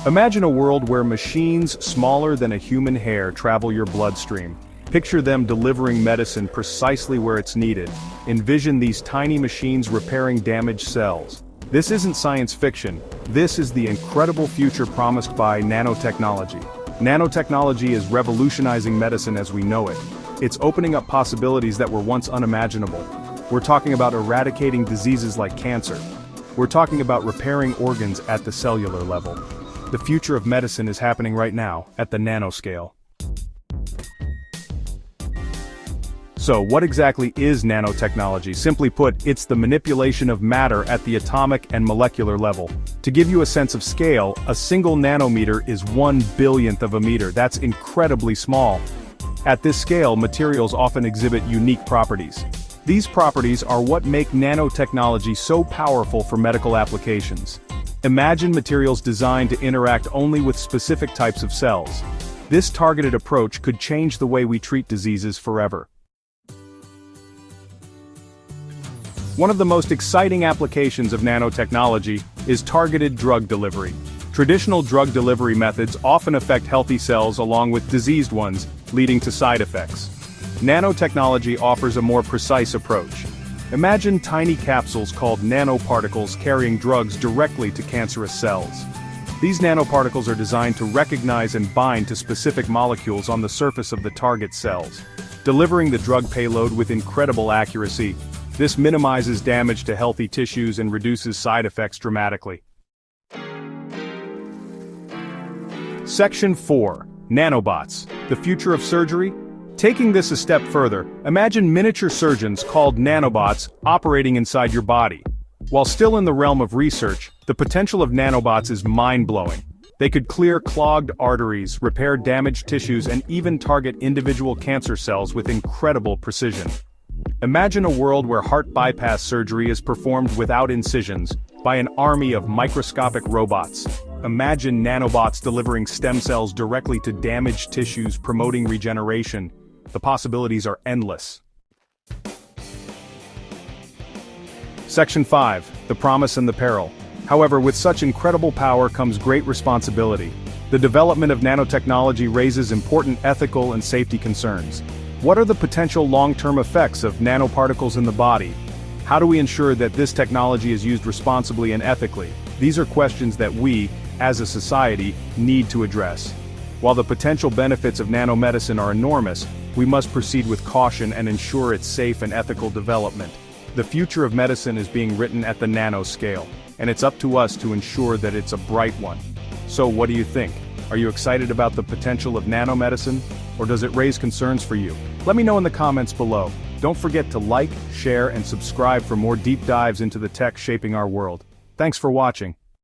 Imagine a world where machines smaller than a human hair travel your bloodstream. Picture them delivering medicine precisely where it's needed. Envision these tiny machines repairing damaged cells. This isn't science fiction. This is the incredible future promised by nanotechnology. Nanotechnology is revolutionizing medicine as we know it. It's opening up possibilities that were once unimaginable. We're talking about eradicating diseases like cancer. We're talking about repairing organs at the cellular level. The future of medicine is happening right now, at the nanoscale. So, what exactly is nanotechnology? Simply put, it's the manipulation of matter at the atomic and molecular level. To give you a sense of scale, a single nanometer is 1/1000th of a meter. That's incredibly small. At this scale, materials often exhibit unique properties. These properties are what make nanotechnology so powerful for medical applications. Imagine materials designed to interact only with specific types of cells. This targeted approach could change the way we treat diseases forever. One of the most exciting applications of nanotechnology is targeted drug delivery. Traditional drug delivery methods often affect healthy cells along with diseased ones, leading to side effects. Nanotechnology offers a more precise approach. Imagine tiny capsules called nanoparticles carrying drugs directly to cancerous cells. These nanoparticles are designed to recognize and bind to specific molecules on the surface of the target cells, delivering the drug payload with incredible accuracy. This minimizes damage to healthy tissues and reduces side effects dramatically. Section 4. Nanobots. The future of surgery? Taking this a step further, imagine miniature surgeons called nanobots operating inside your body. While still in the realm of research, the potential of nanobots is mind-blowing. They could clear clogged arteries, repair damaged tissues, and even target individual cancer cells with incredible precision. Imagine a world where heart bypass surgery is performed without incisions, by an army of microscopic robots. Imagine nanobots delivering stem cells directly to damaged tissues, promoting regeneration. The possibilities are endless. Section 5. The promise and the peril. However, with such incredible power comes great responsibility. The development of nanotechnology raises important ethical and safety concerns. What are the potential long-term effects of nanoparticles in the body? How do we ensure that this technology is used responsibly and ethically? These are questions that we, as a society, need to address. While the potential benefits of nanomedicine are enormous, we must proceed with caution and ensure its safe and ethical development. The future of medicine is being written at the nanoscale, and it's up to us to ensure that it's a bright one. So what do you think? Are you excited about the potential of nanomedicine, or does it raise concerns for you? Let me know in the comments below. Don't forget to like, share, and subscribe for more deep dives into the tech shaping our world. Thanks for watching.